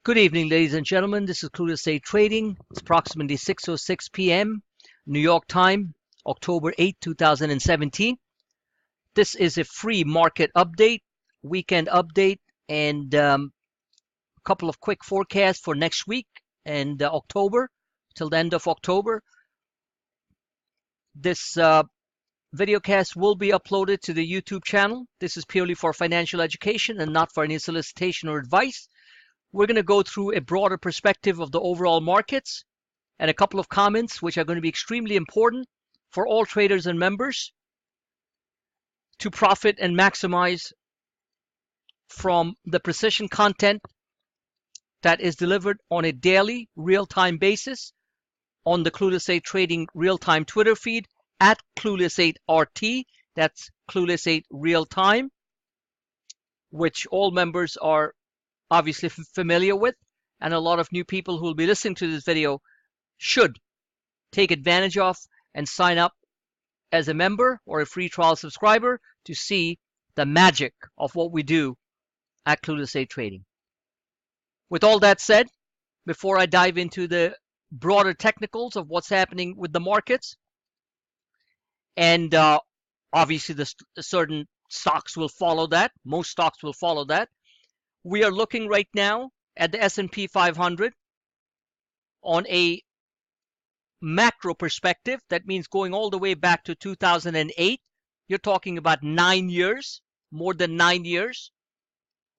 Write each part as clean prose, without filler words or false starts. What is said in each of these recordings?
Good evening, ladies and gentlemen. This is Clueless Day Trading. It's approximately 6:06 p.m. New York time, October 8, 2017. This is a free market update, weekend update, and a couple of quick forecasts for next week and October, till the end of October. This videocast will be uploaded to the YouTube channel. This is purely for financial education and not for any solicitation or advice. We're going to go through a broader perspective of the overall markets and a couple of comments which are going to be extremely important for all traders and members to profit and maximize from the precision content that is delivered on a daily real-time basis on the Clueless 8 Trading real-time Twitter feed at Clueless 8 RT. That's Clueless 8 real time, which all members are obviously familiar with, and a lot of new people who will be listening to this video should take advantage of and sign up as a member or a free trial subscriber to see the magic of what we do at Clueless 8 Trading. With all that said, before I dive into the broader technicals of what's happening with the markets, and obviously the certain stocks will follow that, most stocks will follow that. We are looking right now at the S&P 500 on a macro perspective. That means going all the way back to 2008. You're talking about 9 years, more than 9 years,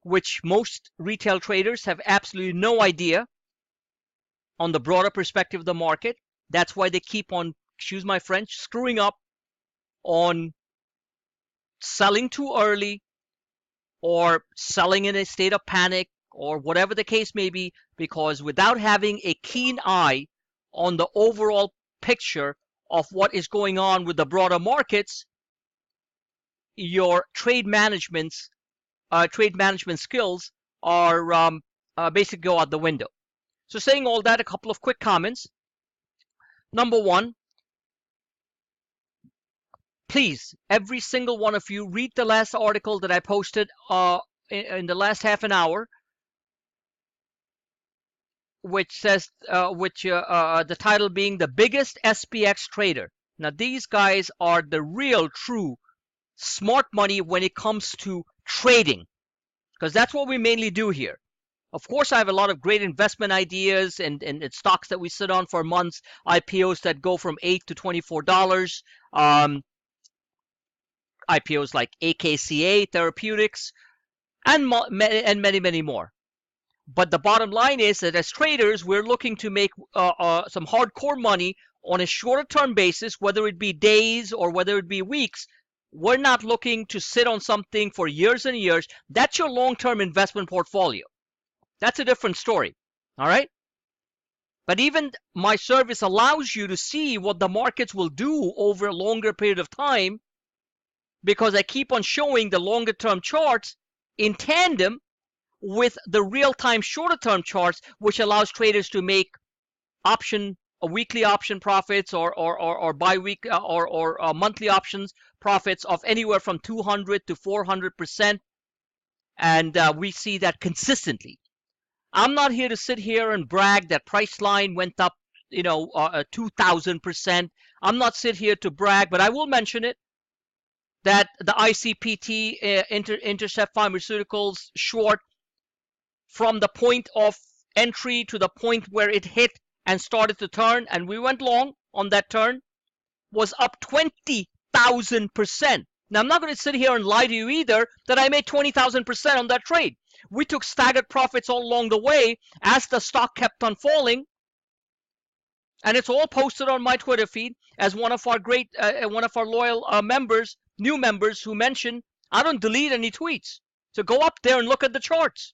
which most retail traders have absolutely no idea on the broader perspective of the market. That's why they keep on, excuse my French, screwing up on selling too early, or selling in a state of panic, or whatever the case may be, because without having a keen eye on the overall picture of what is going on with the broader markets, your trade management skills are basically go out the window. So saying all that, a couple of quick comments. Number one, please, every single one of you, read the last article that I posted in the last half an hour, which says, the title being The Biggest SPX Trader. Now, these guys are the real, true, smart money when it comes to trading, because that's what we mainly do here. Of course, I have a lot of great investment ideas and stocks that we sit on for months, IPOs that go from $8 to $24. IPOs like AKCA Therapeutics, and many, many more. But the bottom line is that as traders, we're looking to make some hardcore money on a shorter term basis, whether it be days or whether it be weeks. We're not looking to sit on something for years and years. That's your long-term investment portfolio. That's a different story. All right? But even my service allows you to see what the markets will do over a longer period of time, because I keep on showing the longer term charts in tandem with the real-time shorter term charts, which allows traders to make weekly option profits or bi-week or monthly options profits of anywhere from 200 to 400%, and we see that consistently. I'm not here to sit here and brag that Priceline went up 2,000%. I'm not sit here to brag, but I will mention it, that the ICPT Intercept Pharmaceuticals short, from the point of entry to the point where it hit and started to turn, and we went long on that turn, was up 20,000%. Now, I'm not going to sit here and lie to you either that I made 20,000% on that trade. We took staggered profits all along the way as the stock kept on falling, and it's all posted on my Twitter feed as one of our loyal members, new members, who mentioned, I don't delete any tweets. So go up there and look at the charts.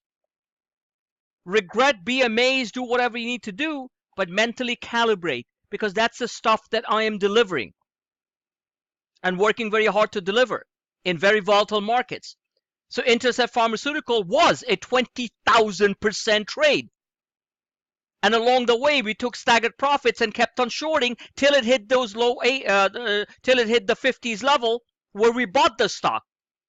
Regret, be amazed, do whatever you need to do, but mentally calibrate, because that's the stuff that I am delivering and working very hard to deliver in very volatile markets. So Intercept Pharmaceutical was a 20,000% trade. And along the way, we took staggered profits and kept on shorting till it hit those till it hit the 50s level, where we bought the stock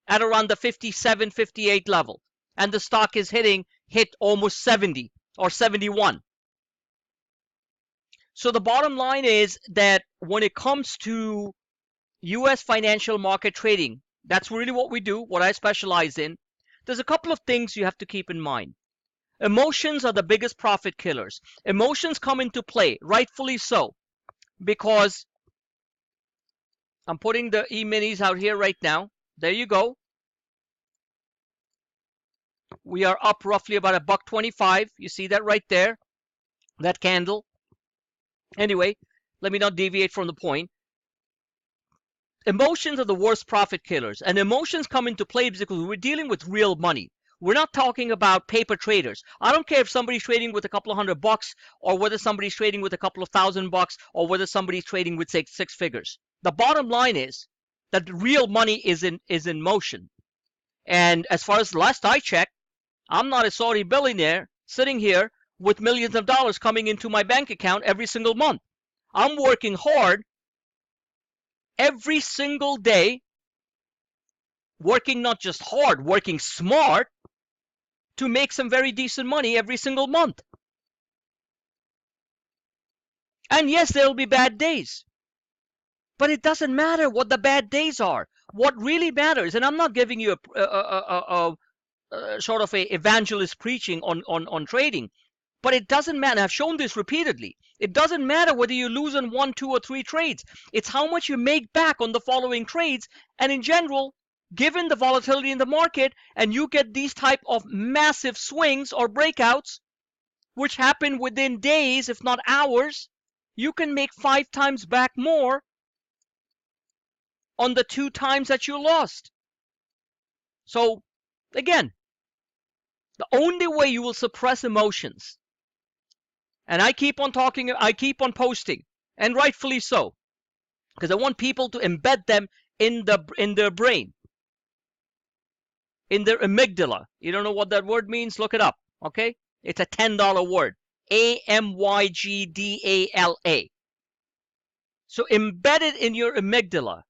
at around the 57, 58 level. And the stock is hit almost 70 or 71. So the bottom line is that when it comes to US financial market trading, that's really what we do, what I specialize in. There's a couple of things you have to keep in mind. Emotions are the biggest profit killers. Emotions come into play, rightfully so, because I'm putting the E-minis out here right now. There you go. We are up roughly about $1.25. You see that right there, that candle. Anyway, let me not deviate from the point. Emotions are the worst profit killers, and emotions come into play because we're dealing with real money. We're not talking about paper traders. I don't care if somebody's trading with a couple of $100 or whether somebody's trading with a couple of $1,000 or whether somebody's trading with six figures. The bottom line is that real money is in motion. And as far as the last I checked, I'm not a Saudi billionaire sitting here with millions of dollars coming into my bank account every single month. I'm working hard every single day, working not just hard, working smart to make some very decent money every single month. And yes, there will be bad days, but it doesn't matter what the bad days are. What really matters, and I'm not giving you a sort of a evangelist preaching on trading, but it doesn't matter. I've shown this repeatedly. It doesn't matter whether you lose on 1, 2, or 3 trades. It's how much you make back on the following trades. And in general, given the volatility in the market, and you get these type of massive swings or breakouts, which happen within days, if not hours, you can make 5 times back more on the 2 times that you lost. So again, the only way you will suppress emotions, and I keep on talking, I keep on posting, and rightfully so, because I want people to embed them in their brain, in their amygdala. You don't know what that word means? Look it up, okay? It's a $10 word, amygdala. So embedded in your amygdala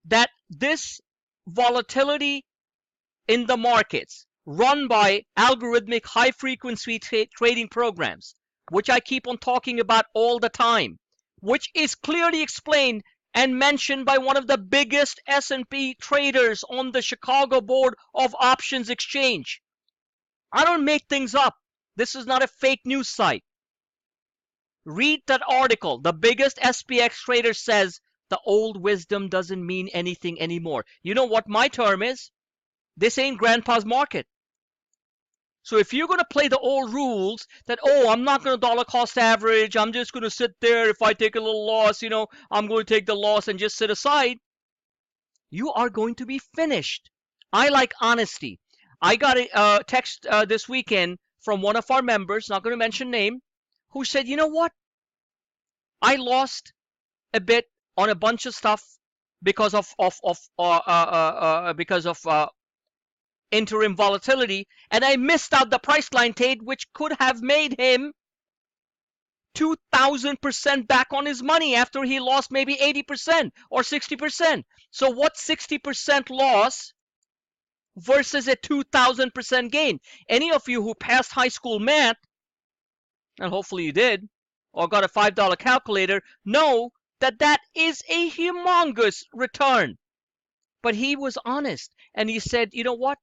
that this volatility in the markets run by algorithmic high-frequency trading programs, which I keep on talking about all the time, which is clearly explained and mentioned by one of the biggest S&P traders on the Chicago Board of Options Exchange. I don't make things up. This is not a fake news site. Read that article. The biggest SPX trader says the old wisdom doesn't mean anything anymore. You know what my term is? This ain't grandpa's market. So if you're going to play the old rules that, oh, I'm not going to dollar cost average, I'm just going to sit there, if I take a little loss, I'm going to take the loss and just sit aside, you are going to be finished. I like honesty. I got a text this weekend from one of our members, not going to mention name, who said, you know what? I lost a bit on a bunch of stuff because of interim volatility, and I missed out the price line trade, which could have made him 2,000% back on his money after he lost maybe 80% or 60%. So what's 60% loss versus a 2,000% gain? Any of you who passed high school math, and hopefully you did, or got a $5 calculator, know that that is a humongous return. But he was honest, and he said, you know what?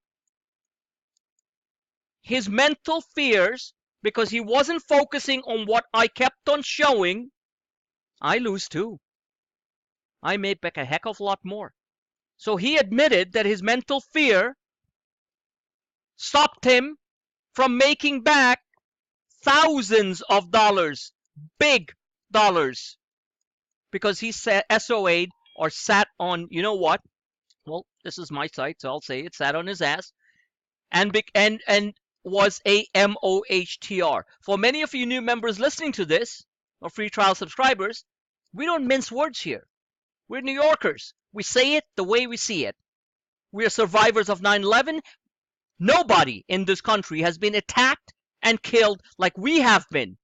His mental fears, because he wasn't focusing on what I kept on showing, I lose too. I made back a heck of a lot more. So he admitted that his mental fear stopped him from making back thousands of dollars, big dollars, because he SOA'd or sat on, you know what? Well, this is my site, so I'll say it, sat on his ass and was a MOHTR. For many of you new members listening to this, or free trial subscribers, we don't mince words here. We're New Yorkers. We say it the way we see it. We are survivors of 9/11. Nobody in this country has been attacked and killed like we have been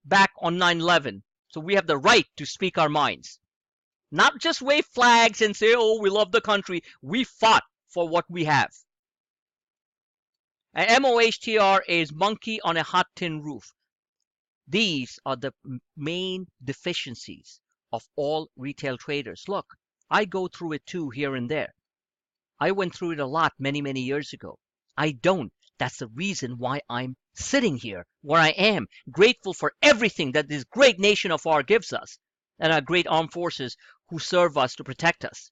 back on 9/11. So we have the right to speak our minds. Not just wave flags and say, oh, we love the country. We fought for what we have. MOHTR is monkey on a hot tin roof. These are the main deficiencies of all retail traders. Look, I go through it too here and there. I went through it a lot many, many years ago. I don't. That's the reason why I'm sitting here where I am, grateful for everything that this great nation of ours gives us and our great armed forces who serve us to protect us.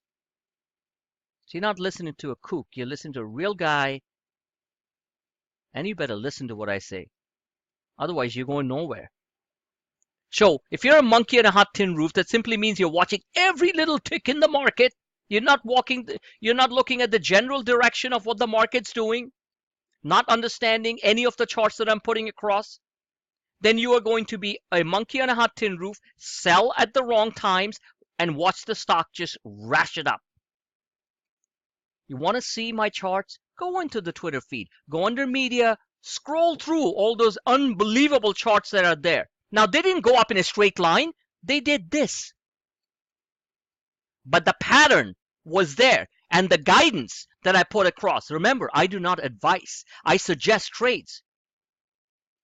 So you're not listening to a kook. You're listening to a real guy, and you better listen to what I say. Otherwise, you're going nowhere. So if you're a monkey on a hot tin roof, that simply means you're watching every little tick in the market. You're not looking at the general direction of what the market's doing, not understanding any of the charts that I'm putting across. Then you are going to be a monkey on a hot tin roof, sell at the wrong times, and watch the stock just ratchet up. You want to see my charts? Go into the Twitter feed. Go under media. Scroll through all those unbelievable charts that are there. Now, they didn't go up in a straight line. They did this. But the pattern was there. And the guidance that I put across. Remember, I do not advise. I suggest trades.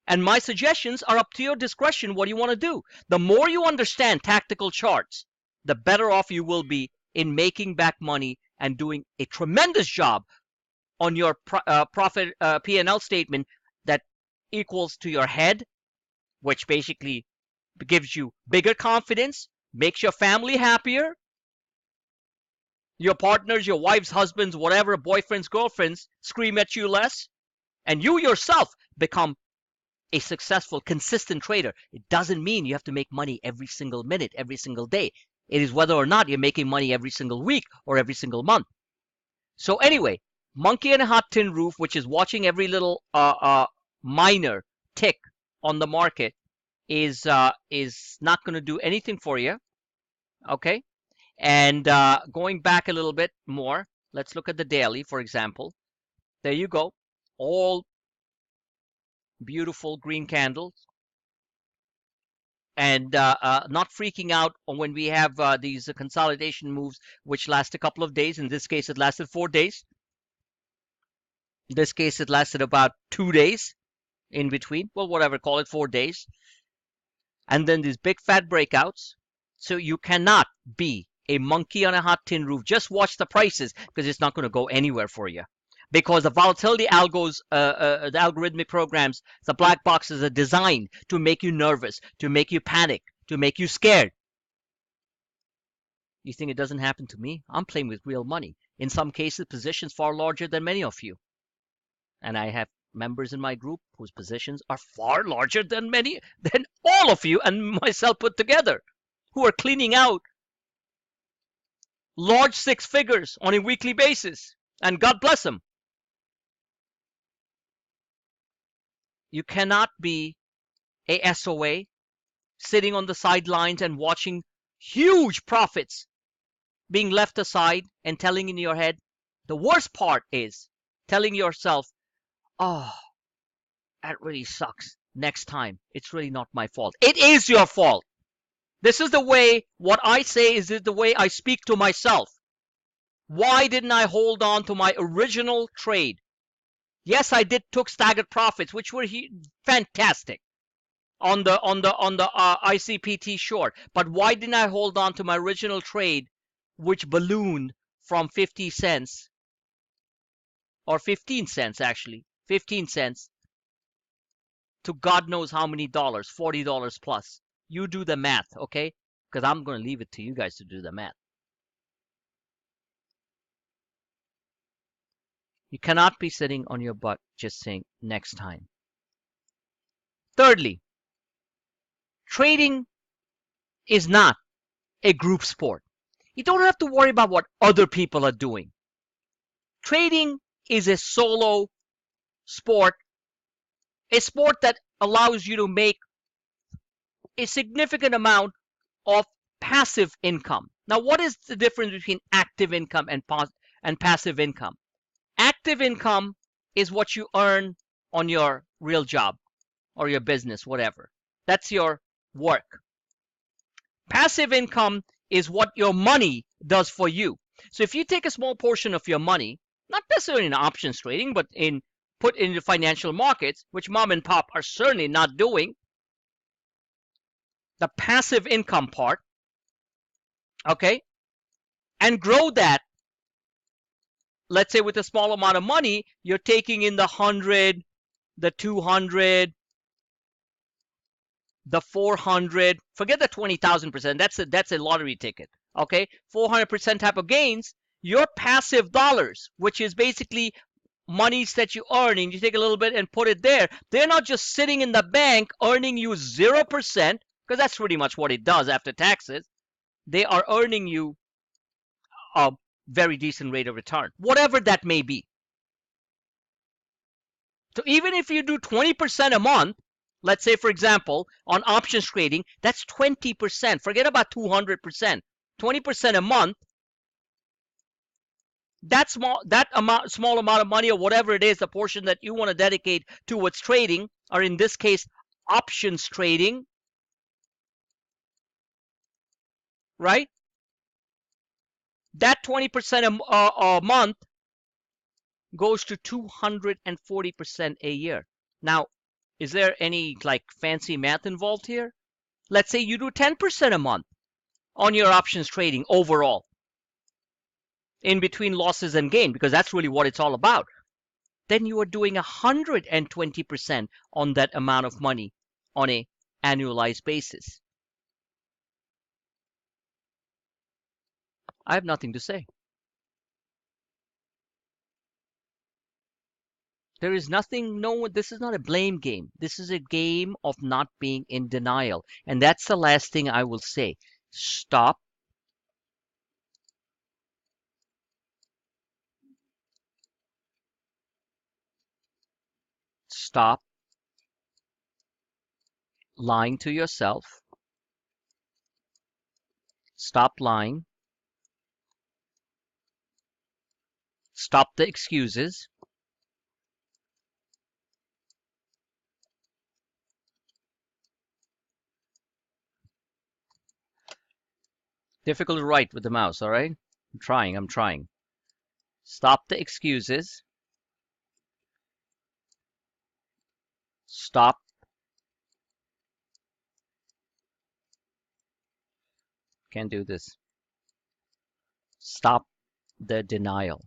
And my suggestions are up to your discretion what you want to do. The more you understand tactical charts, the better off you will be in making back money and doing a tremendous job on your profit P&L statement that equals to your head, which basically gives you bigger confidence, makes your family happier, your partners, your wives, husbands, whatever, boyfriends, girlfriends scream at you less, and you yourself become a successful, consistent trader. It doesn't mean you have to make money every single minute, every single day. It is whether or not you're making money every single week or every single month. So anyway, monkey in a hot tin roof, which is watching every little minor tick on the market, is not going to do anything for you. Okay, and going back a little bit more, let's look at the daily, for example. There you go, all beautiful green candles. And not freaking out when we have these consolidation moves which last a couple of days. In this case, it lasted 4 days. In this case, it lasted about 2 days in between. Well, whatever, call it 4 days. And then these big fat breakouts. So you cannot be a monkey on a hot tin roof. Just watch the prices because it's not going to go anywhere for you. Because the volatility algos, the algorithmic programs, the black boxes are designed to make you nervous, to make you panic, to make you scared. You think it doesn't happen to me? I'm playing with real money. In some cases, positions far larger than many of you. And I have members in my group whose positions are far larger than all of you and myself put together, who are cleaning out large 6 figures on a weekly basis. And God bless them. You cannot be a SOA sitting on the sidelines and watching huge profits being left aside and telling in your head. The worst part is telling yourself, oh, that really sucks. Next time, it's really not my fault. It is your fault. This is the way, what I say is the way I speak to myself. Why didn't I hold on to my original trade? Yes, I took staggered profits, which were fantastic on the ICPT short. But why didn't I hold on to my original trade, which ballooned from 50 cents or 15 cents actually, 15 cents to God knows how many dollars, $40 plus. You do the math, okay? Because I'm going to leave it to you guys to do the math. You cannot be sitting on your butt just saying next time. Thirdly, trading is not a group sport. You don't have to worry about what other people are doing. Trading is a solo sport, a sport that allows you to make a significant amount of passive income. Now, what is the difference between active income and passive income? Active income is what you earn on your real job or your business, whatever. That's your work. Passive income is what your money does for you. So if you take a small portion of your money, not necessarily in options trading, but in put into financial markets, which mom and pop are certainly not doing, the passive income part, okay, and grow that. Let's say with a small amount of money, you're taking in the 100, the 200, the 400, forget the 20,000%. That's a lottery ticket. Okay, 400% type of gains. Your passive dollars, which is basically monies that you earn, and you take a little bit and put it there. They're not just sitting in the bank earning you 0%, because that's pretty much what it does after taxes. They are earning you a very decent rate of return, whatever that may be. So even if you do 20% a month, let's say, for example, on options trading, that's 20%. Forget about 200%. 20% a month. That small amount of money, or whatever it is, the portion that you want to dedicate towards trading, or in this case, options trading, right? That 20% a month goes to 240% a year. Now, is there any like fancy math involved here? Let's say you do 10% a month on your options trading overall, in between losses and gain, because that's really what it's all about. Then you are doing 120% on that amount of money on a annualized basis. I have nothing to say. There is nothing, this is not a blame game. This is a game of not being in denial. And that's the last thing I will say. Stop. Stop lying to yourself. Stop lying. Stop the excuses. Difficult to write with the mouse, all right? I'm trying. Stop the excuses. Stop. Can't do this. Stop the denial.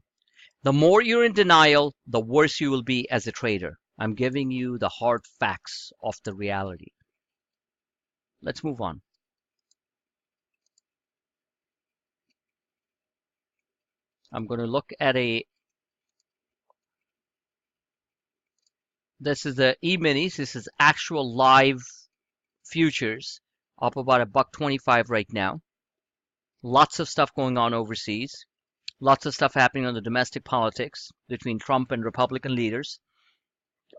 The more you're in denial, the worse you will be as a trader. I'm giving you the hard facts of the reality. Let's move on. I'm going to look at this is the E-minis. This is actual live futures, up about $1.25 right now. Lots of stuff going on overseas. Lots of stuff happening on the domestic politics between Trump and Republican leaders.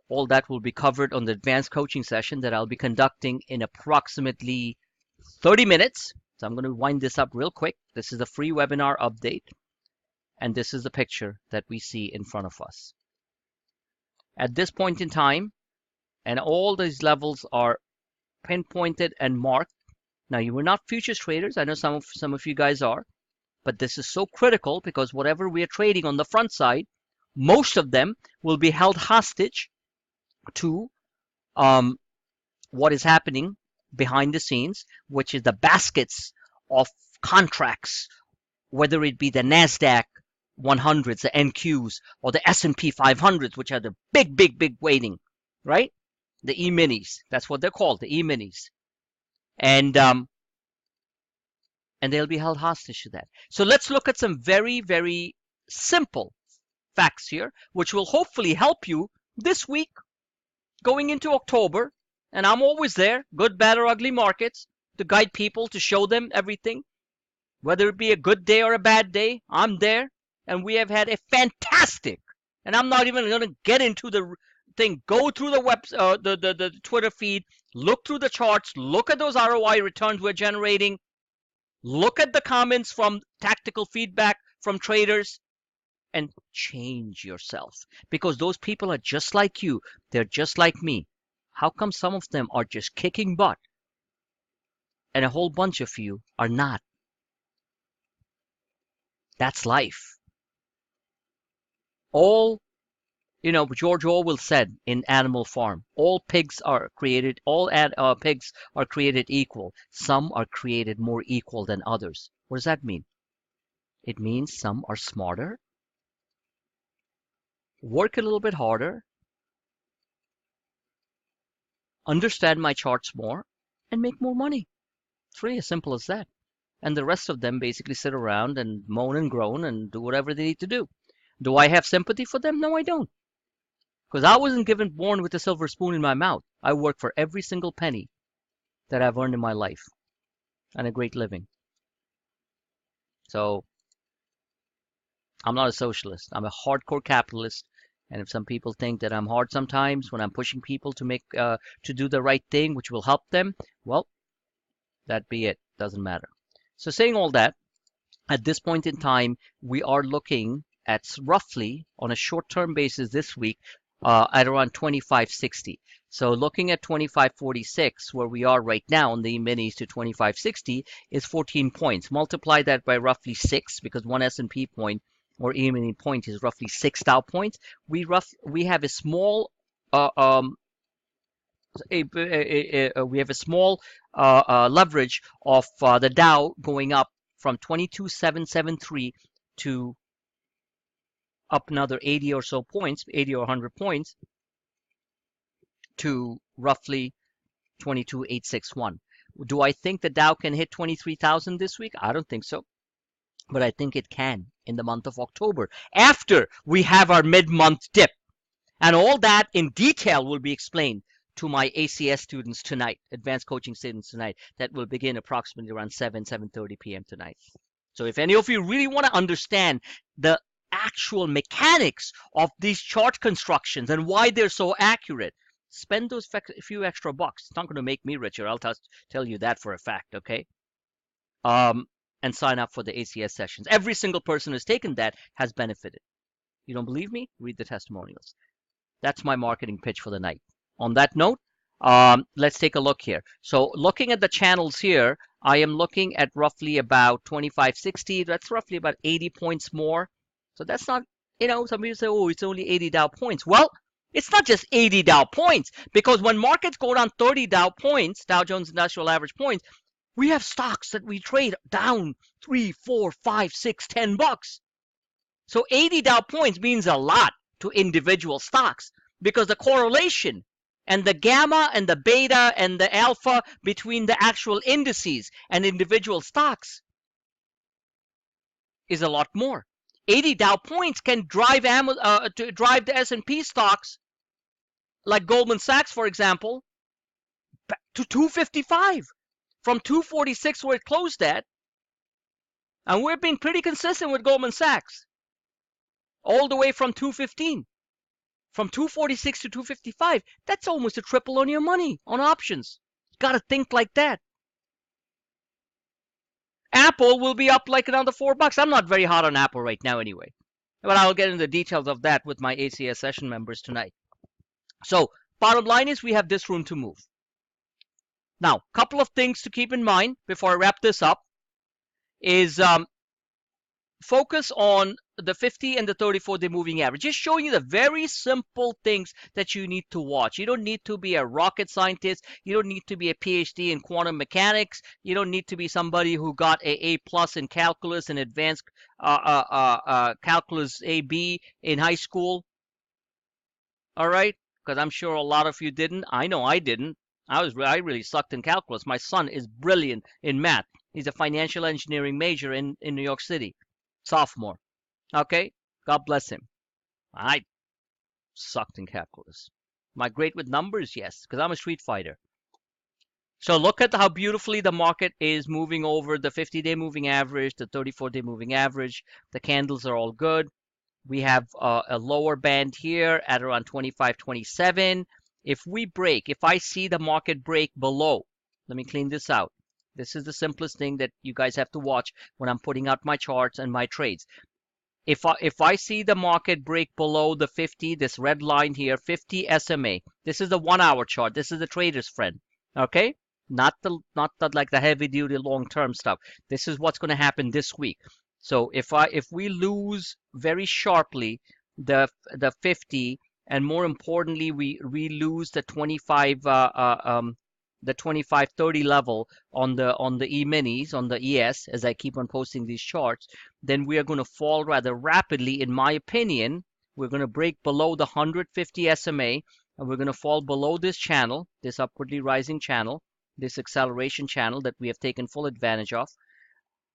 All that will be covered on the advanced coaching session that I'll be conducting in approximately 30 minutes. So I'm going to wind this up real quick. This is a free webinar update. And this is the picture that we see in front of us. At this point in time, and all these levels are pinpointed and marked. Now, you were not futures traders. I know some of you guys are. But this is so critical because whatever we are trading on the front side, most of them will be held hostage to what is happening behind the scenes, which is the baskets of contracts, whether it be the NASDAQ 100s, the NQs, or the S&P 500s, which are the big weighting, right? The E-minis, that's what they're called, the E-minis. And they'll be held hostage to that. So let's look at some very simple facts here, which will hopefully help you this week going into October. And I'm always there, good, bad, or ugly markets, to guide people, to show them everything. Whether it be a good day or a bad day, I'm there. And we have had a fantastic, and I'm not even going to get into the thing. Go through the Twitter feed, look through the charts, look at those ROI returns we're generating. Look at the comments from tactical feedback from traders and change yourself, because those people are just like you. They're just like me. How come some of them are just kicking butt and a whole bunch of you are not? That's life. All You know, George Orwell said in Animal Farm, all pigs are created, pigs are created equal. Some are created more equal than others. What does that mean? It means some are smarter, work a little bit harder, understand my charts more, and make more money. It's really as simple as that. And the rest of them basically sit around and moan and groan and do whatever they need to do. Do I have sympathy for them? No, I don't. Because I wasn't born with a silver spoon in my mouth. I work for every single penny that I've earned in my life and a great living. So I'm not a socialist. I'm a hardcore capitalist. And if some people think that I'm hard sometimes when I'm pushing people to to do the right thing, which will help them, well, that be it. Doesn't matter. So saying all that, at this point in time, we are looking at roughly on a short-term basis this week at around 2560. So looking at 2546, where we are right now on the minis to 2560 is 14 points. Multiply that by roughly 6 because one S&P point or E-mini point is roughly 6 Dow points. We have a small we have a small leverage of the Dow going up from 22,773 to up another 80 or so points, 80 or 100 points to roughly 22,861. Do I think the Dow can hit 23,000 this week? I don't think so. But I think it can in the month of October after we have our mid-month dip. And all that in detail will be explained to my ACS students tonight, advanced coaching students tonight, that will begin approximately around 7:30 p.m. tonight. So if any of you really want to understand the actual mechanics of these chart constructions and why they're so accurate, spend those few extra bucks. It's not going to make me richer. I'll tell you that for a fact, okay? And sign up for the ACS sessions. Every single person who's taken that has benefited. You don't believe me? Read the testimonials. That's my marketing pitch for the night. On that note, let's take a look here. So looking at the channels here, I am looking at roughly about 2560. That's roughly about 80 points more. So that's not, you know, some people say, oh, it's only 80 Dow points. Well, it's not just 80 Dow points, because when markets go down 30 Dow points, Dow Jones Industrial Average points, we have stocks that we trade down 3, 4, 5, 6, 10 bucks. So 80 Dow points means a lot to individual stocks because the correlation and the gamma and the beta and the alpha between the actual indices and individual stocks is a lot more. 80 Dow points can drive drive the S&P stocks like Goldman Sachs, for example, back to 255 from 246 where it closed at. And we've been pretty consistent with Goldman Sachs all the way from 215. From 246 to 255, that's almost a triple on your money on options. You got to think like that. Apple will be up like another $4. I'm not very hot on Apple right now anyway. But I'll get into the details of that with my ACS session members tonight. So bottom line is we have this room to move. Now, a couple of things to keep in mind before I wrap this up is focus on the 50 and the 34-day moving average. Just showing you the very simple things that you need to watch. You don't need to be a rocket scientist. You don't need to be a PhD in quantum mechanics. You don't need to be somebody who got a A+ in calculus and advanced calculus AB in high school. All right? Because I'm sure a lot of you didn't. I know I didn't. I really sucked in calculus. My son is brilliant in math. He's a financial engineering major in New York City. Sophomore. Okay? God bless him. I sucked in calculus. Am I great with numbers? Yes, because I'm a street fighter. So look at how beautifully the market is moving over the 50-day moving average, the 34-day moving average. The candles are all good. We have a lower band here at around 25.27. If I see the market break below, let me clean this out. This is the simplest thing that you guys have to watch when I'm putting out my charts and my trades. If I see the market break below the 50, this red line here, 50 SMA. This is the 1 hour chart. This is the trader's friend. Okay? Not the like the heavy duty long term stuff. This is what's going to happen this week. So if we lose very sharply the 50 and more importantly, we lose the 25-30 level on the E-minis, on the ES, as I keep on posting these charts, then we are going to fall rather rapidly, in my opinion. We're going to break below the 150 SMA, and we're going to fall below this channel, this upwardly rising channel, this acceleration channel that we have taken full advantage of.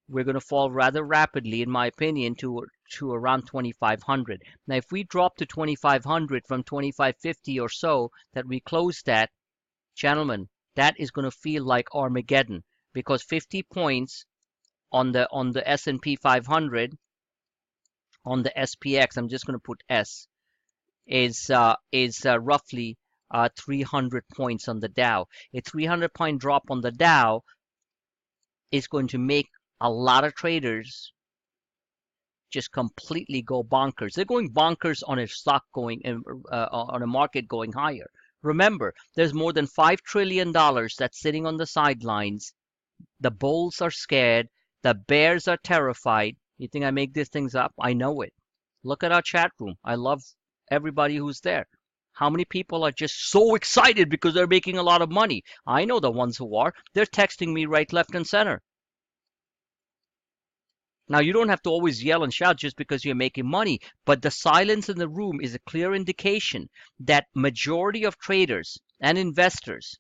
We're going to fall rather rapidly, in my opinion, to around 2,500. Now, if we drop to 2,500 from 2,550 or so that we closed at, gentlemen, that is going to feel like Armageddon, because 50 points on the S&P 500, on the SPX, I'm just going to put S, is roughly 300 points on the Dow. A 300-point drop on the Dow is going to make a lot of traders just completely go bonkers. They're going bonkers on a stock going on a market going higher. Remember, there's more than $5 trillion that's sitting on the sidelines. The bulls are scared. The bears are terrified. You think I make these things up? I know it. Look at our chat room. I love everybody who's there. How many people are just so excited because they're making a lot of money? I know the ones who are. They're texting me right, left, and center. Now, you don't have to always yell and shout just because you're making money, but the silence in the room is a clear indication that majority of traders and investors,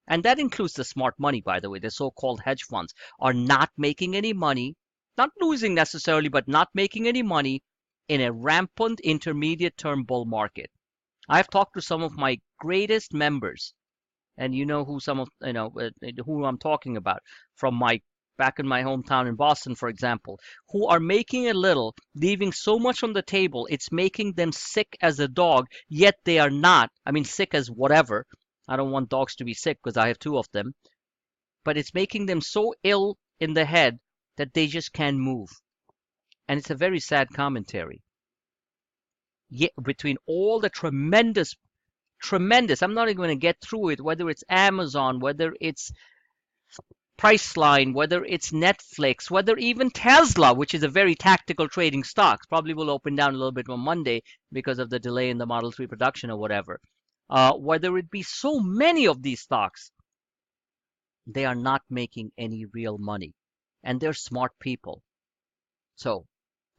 and that includes the smart money, by the way, the so-called hedge funds, are not making any money, not losing necessarily, but not making any money in a rampant intermediate term bull market. I've talked to some of my greatest members, and you know who who I'm talking about, from my back in my hometown in Boston, for example, who are making a little, leaving so much on the table, it's making them sick as a dog, yet they are not. I mean, sick as whatever. I don't want dogs to be sick because I have 2 of them. But it's making them so ill in the head that they just can't move. And it's a very sad commentary. Yet between all the tremendous, I'm not even going to get through it, whether it's Amazon, whether it's Priceline, whether it's Netflix, whether even Tesla, which is a very tactical trading stock, probably will open down a little bit on Monday because of the delay in the Model 3 production or whatever. Whether it be so many of these stocks, they are not making any real money. And they're smart people. So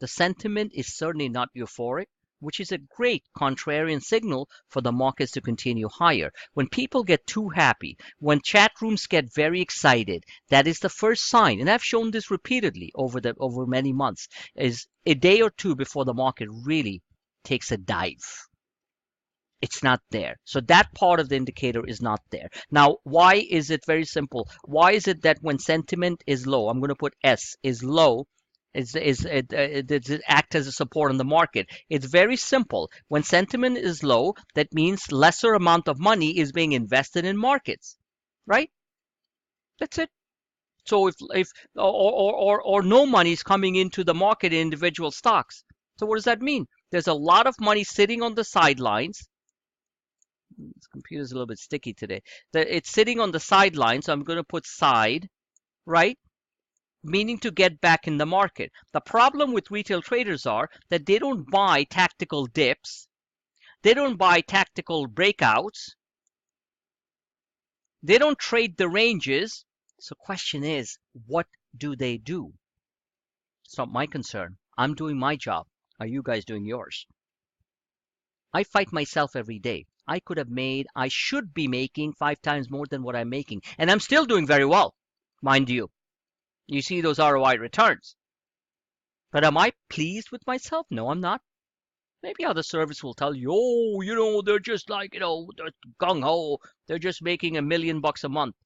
the sentiment is certainly not euphoric, which is a great contrarian signal for the markets to continue higher. When people get too happy, when chat rooms get very excited, that is the first sign, and I've shown this repeatedly over many months, is a day or two before the market really takes a dive. It's not there. So that part of the indicator is not there. Now, why is it? Very simple? Why is it that when sentiment is low, I'm going to put S, is low, does it act as a support on the market? It's very simple. When sentiment is low, that means lesser amount of money is being invested in markets, right? That's it. So if or no money is coming into the market in individual stocks. So what does that mean? There's a lot of money sitting on the sidelines. This computer's a little bit sticky today. It's sitting on the sidelines, so I'm going to put side, right? Meaning to get back in the market. The problem with retail traders are that they don't buy tactical dips. They don't buy tactical breakouts. They don't trade the ranges. So question is, what do they do? It's not my concern. I'm doing my job. Are you guys doing yours? I fight myself every day. I should be making 5 times more than what I'm making. And I'm still doing very well, mind you. You see those ROI returns. But am I pleased with myself? No, I'm not. Maybe other service will tell you, oh, they're just like, they're gung-ho. They're just making $1 million a month.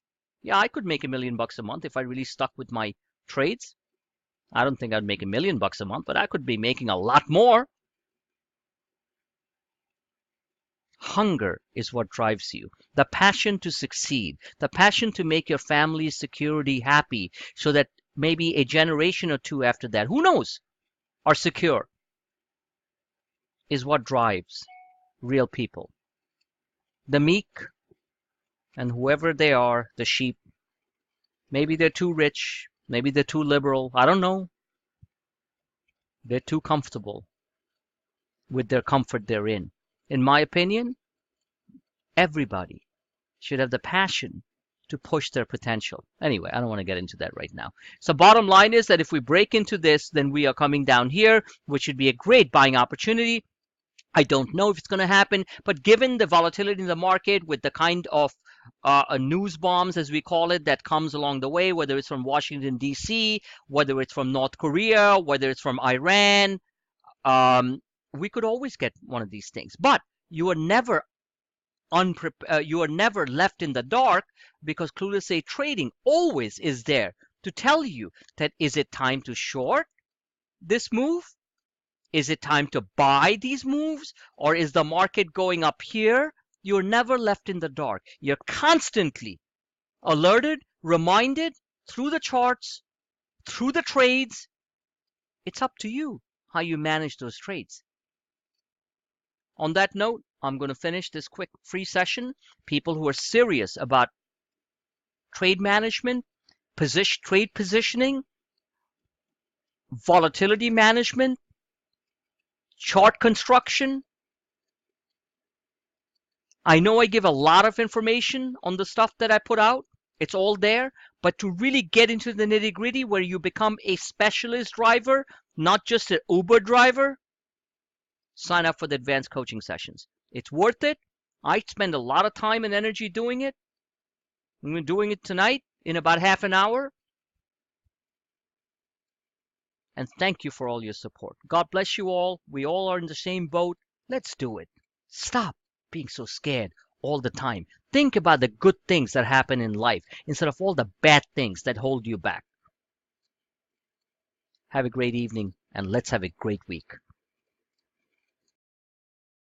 Yeah, I could make $1 million a month if I really stuck with my trades. I don't think I'd make $1 million a month, but I could be making a lot more. Hunger is what drives you. The passion to succeed, the passion to make your family's security happy so that maybe a generation or 2 after that, who knows, are secure, is what drives real people. The meek and whoever they are, the sheep, maybe they're too rich, maybe they're too liberal, I don't know. They're too comfortable with their comfort they're in. In my opinion, everybody should have the passion to push their potential. Anyway, I don't want to get into that right now. So bottom line is that if we break into this, then we are coming down here, which should be a great buying opportunity. I don't know if it's going to happen, but given the volatility in the market with the kind of news bombs, as we call it, that comes along the way, whether it's from Washington, D.C., whether it's from North Korea, whether it's from Iran, we could always get one of these things. But you are never you are never left in the dark, because Clueless Day Trading always is there to tell you that is it time to short this move? Is it time to buy these moves? Or is the market going up here? You're never left in the dark. You're constantly alerted, reminded through the charts, through the trades. It's up to you how you manage those trades. On that note, I'm going to finish this quick free session. People who are serious about trade management, trade positioning, volatility management, chart construction. I know I give a lot of information on the stuff that I put out. It's all there. But to really get into the nitty-gritty where you become a specialist driver, not just an Uber driver, sign up for the advanced coaching sessions. It's worth it. I spend a lot of time and energy doing it. I'm doing it tonight in about half an hour. And thank you for all your support. God bless you all. We all are in the same boat. Let's do it. Stop being so scared all the time. Think about the good things that happen in life instead of all the bad things that hold you back. Have a great evening, and let's have a great week.